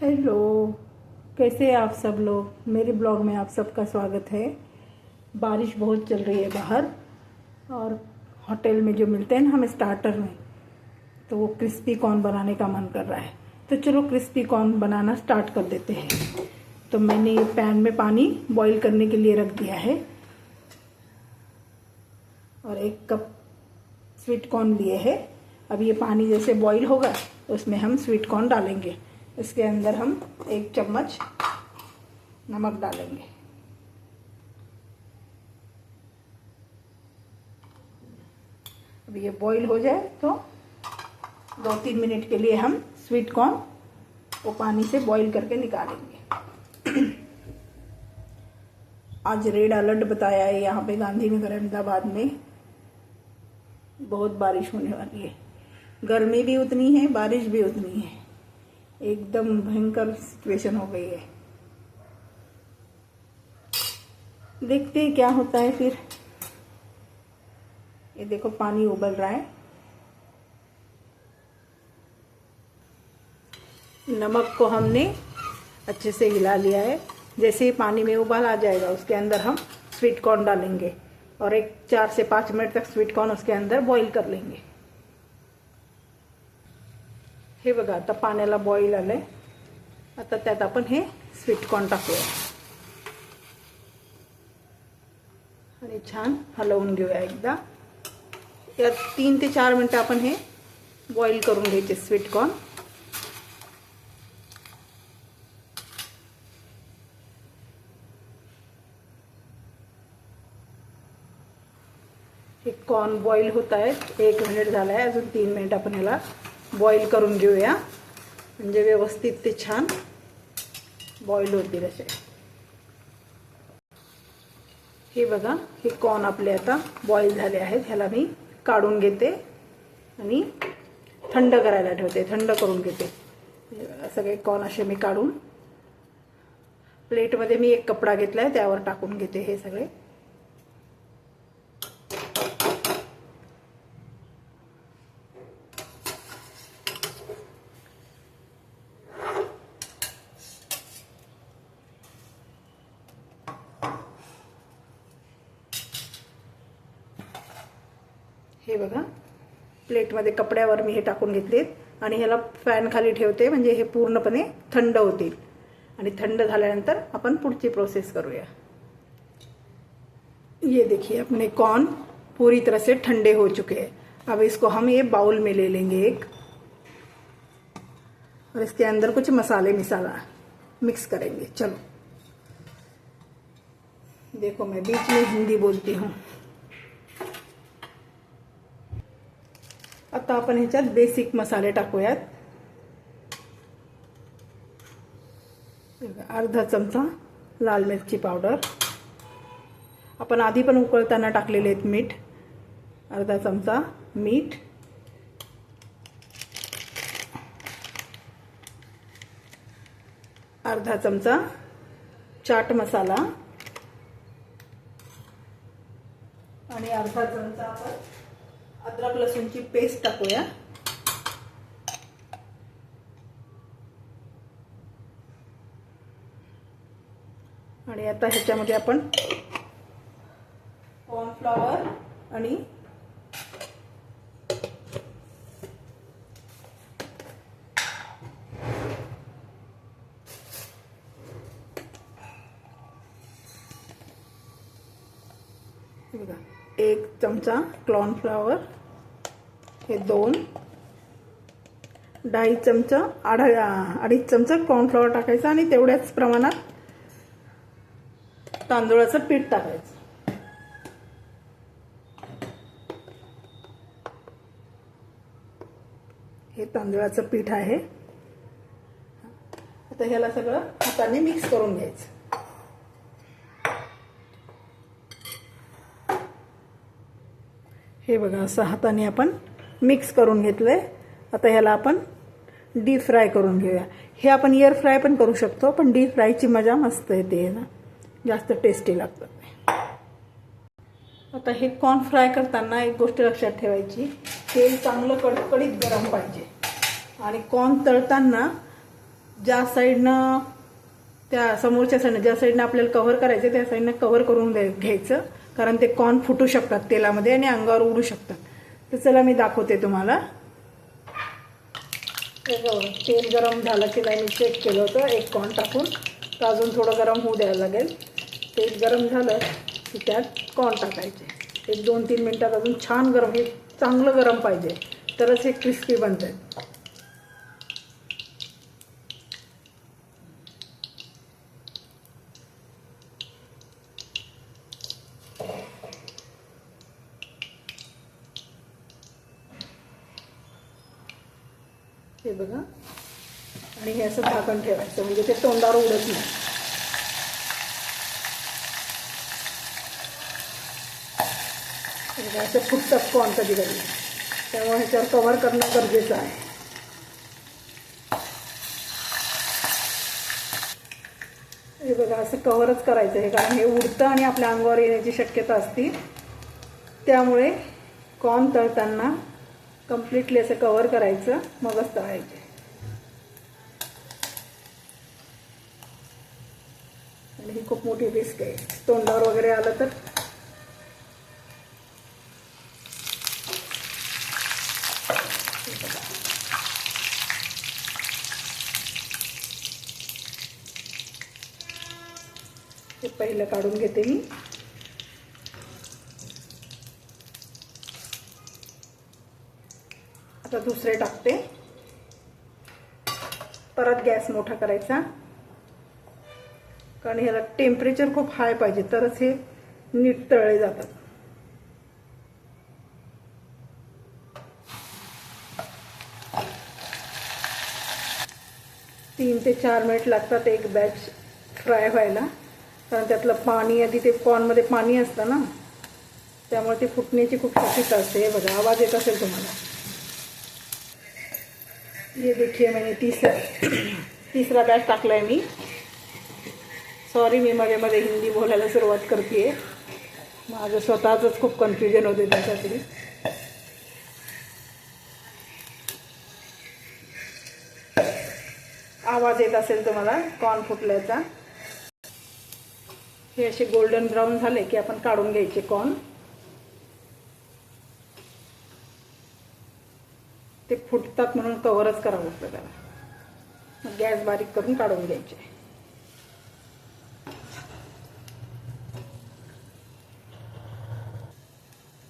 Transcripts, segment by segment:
Hello, कैसे हैं आप सब लोग। मेरे ब्लॉग में आप सबका स्वागत है। बारिश बहुत चल रही है बाहर और होटल में जो मिलते हैं ना हमें स्टार्टर में, तो वो क्रिस्पी कॉर्न बनाने का मन कर रहा है। तो चलो क्रिस्पी कॉर्न बनाना स्टार्ट कर देते हैं। तो मैंने ये पैन में पानी बॉईल करने के लिए रख दिया है और 1 कप स्वीट कॉर्न लिए है। अब ये पानी जैसे बॉईल होगा उसमें हम स्वीट कॉर्न डालेंगे। इसके अंदर हम 1 चम्मच नमक डालेंगे। अब ये बॉईल हो जाए तो 2-3 मिनट के लिए हम स्वीट कॉर्न वो पानी से बॉईल करके निकालेंगे। आज रेड अलर्ट बताया है यहाँ पे गांधीनगर अहमदाबाद में, बहुत बारिश होने वाली है। गर्मी भी उतनी है, बारिश भी उतनी है, एकदम भयंकर सिचुएशन हो गई है। देखते हैं क्या होता है फिर। ये देखो पानी उबल रहा है। नमक को हमने अच्छे से हिला लिया है। जैसे ही पानी में उबाल आ जाएगा उसके अंदर हम स्वीट कॉर्न डालेंगे और 4 से 5 मिनट तक स्वीट कॉर्न उसके अंदर बॉईल कर लेंगे। हे बघा आता पाण्याला बॉईल आलंय। आता त्यात आपण हे स्वीट कॉर्न टाकूया आणि छान हलवून घेऊया एकदा। या 3 ते 4 मिनिटं आपण हे बॉईल करून घ्यायचे स्वीट कॉर्न। हे कॉर्न बॉईल होत आहे। 1 मिनिट झाला आहे, अजून 3 मिनिट आपण याला बॉईल करून घेऊया, म्हणजे व्यवस्थित ते छान बॉईल होतील असे। हे बघा, हे कॉर्न आपले आता बॉईल झाले आहेत। ह्याला मी काढून घेते आणि थंड करायला ठेवते, थंड करून घेते। सगळे कॉर्न असे मी काढून प्लेटमध्ये मी एक कपडा घेतलाय त्यावर टाकून घेते हे सगळे। हे बघा, प्लेटमध्ये कपड्यावर मी हे टाकून घेतलेत आणि ह्याला फॅन खाली ठेवते, म्हणजे हे पूर्णपणे थंड होतील आणि थंड झाल्यानंतर आपण पुढची प्रोसेस करूया। ये देखिए अपने कॉर्न पूरी तरह से ठंडे हो चुके हैं। अब इसको हम ये बाउल में ले लेंगे एक, और इसके अंदर कुछ मसाले मिक्स करेंगे। चलो देखो, मैं बीच में हिंदी बोलती हूँ। आता आपण ह्याच्यात बेसिक मसाले टाकूयात। अर्धा चमचा लाल मिरची पावडर, आपण आधी पण उकळताना टाकलेले आहेत मीठ। अर्धा चमचा मीठ, अर्धा चमचा चाट मसाला आणि अर्धा चमचा आपण अद्रक लसूणची पेस्ट टाकूया। आणि आता ह्याच्यामध्ये आपण कॉर्नफ्लॉवर आणि बघा 1 चमचा कॉर्नफ्लॉवर, हे 2, 2.5 चमचा 2.5 चमचा कॉर्नफ्लॉवर टाकायचा आणि तेवढ्याच प्रमाणात तांदूळाचं पीठ टाकायचं। हे तांदूळाचं पीठ आहे। आता ह्याला सगळं हाताने मिक्स करून घ्यायचं। हे बघा, असं हाताने आपण मिक्स करून घेतलंय। आता ह्याला आपण डीप फ्राय करून घेऊया। हे आपण एअर फ्राय पण करू शकतो, पण डीप फ्रायची मजा मस्त येते ना, जास्त टेस्टी लागतं। आता हे कॉर्न फ्राय करताना एक गोष्ट लक्षात ठेवायची, तेल चांगलं कडकडीत गरम पाहिजे आणि कॉर्न तळताना ज्या साईडनं त्या समोरच्या साईडनं ज्या साईडनं आपल्याला कव्हर करायचं त्या साईडनं कव्हर करून घ्यायचं, कारण ते कॉर्न फुटू शकतात तेलामध्ये आणि अंगावर उडू शकतात. तर चला मी दाखवते तुम्हाला. तेल गरम झालं की नाही मी चेक केलं होतं एक कॉर्न टाकून, तर अजून थोडं गरम होऊ द्यायला लागेल. तेल गरम झालं की त्यात कॉर्न टाकायचे. एक 2-3 मिनटात अजून छान गरम, हे चांगलं गरम पाहिजे तरच हे क्रिस्पी बनते. हे बघा, आणि हे असं झाकण ठेवायचं म्हणजे ते तोंडावर उडत नाही. असं फुटतात कॉर्न कधी कधी, त्यामुळे ह्याच्यावर कव्हर करणं गरजेचं आहे. हे बघा, असं कव्हरच करायचं आहे, कारण हे उडतं आणि आपल्या अंगावर येण्याची शक्यता असते. त्यामुळे कॉर्न तळताना कम्प्लिटली असं कव्हर करायचं, मगच तळायचे. आणि ही खूप मोठी रिस्क आहे, तोंडावर वगैरे आलं तर. हे पहिलं काढून घेते मी. आता दुसरे टाकते. परत गॅस मोठा करायचा, कारण ह्याला टेम्परेचर खूप हाय पाहिजे तरच हे नीट तळले जातात. तीन ते 4 मिनिट लागतात एक बॅच फ्राय व्हायला, कारण त्यातलं पाणी, आधी ते कॉर्नमध्ये पाणी असतं ना, त्यामुळे ते फुटण्याची खूप शक्यता असते. हे बघा, आवाज येत असेल तुम्हाला. ये देखिए, मैंने तीसरा बॅच टाकला आहे मी. सॉरी, मी मध्ये मध्ये हिंदी बोलायला सुरुवात करते. माझं स्वतःच खूप कन्फ्युजन होते त्यासाठी. आवाज येत असेल तुम्हाला कॉर्न फुटल्याचा. हे असे गोल्डन ब्राऊन झाले की आपण काढून घ्यायचे कॉर्न. ते फुटतात म्हणून कव्हरच करावं लागतं त्याला. मग गॅस बारीक करून काढून घ्यायचे.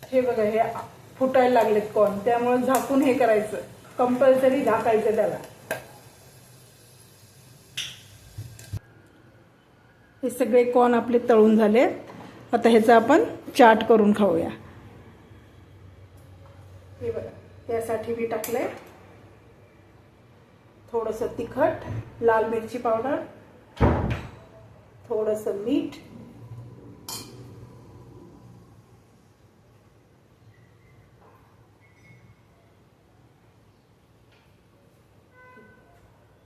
हे बघा, हे फुटायला लागलेत कॉर्न, त्यामुळे झाकून हे करायचं, कंपल्सरी झाकायचं त्याला. हे सगळे कॉर्न आपले तळून झालेत. आता ह्याचा आपण चाट करून खाऊया. हे बघा, त्यासाठी मी टाकलंय थोडंसं तिखट, लाल मिरची पावडर, थोडंसं मीठ,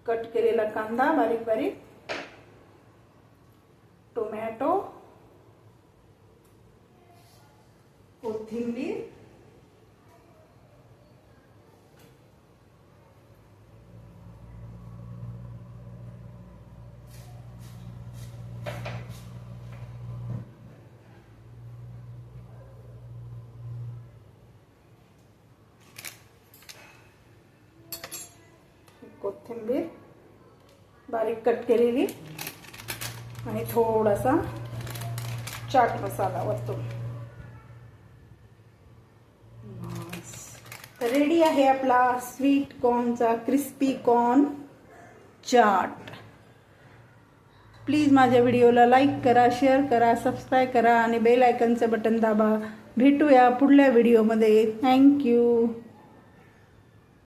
कट केलेला कांदा बारीक बारीक, टोमॅटो, कोथिंबीर, कोथिंबीर बारीक कट केलेली आणि थोडासा चाट मसाला वरतून. तर रेडी आहे आपला स्वीट कॉर्नचा क्रिस्पी कॉर्न चाट. प्लीज माझ्या व्हिडिओला लाईक करा, शेअर करा, सबस्क्राईब करा आणि बेल आयकॉनचं बटन दाबा. भेटूया पुढल्या व्हिडिओमध्ये. थँक्यू.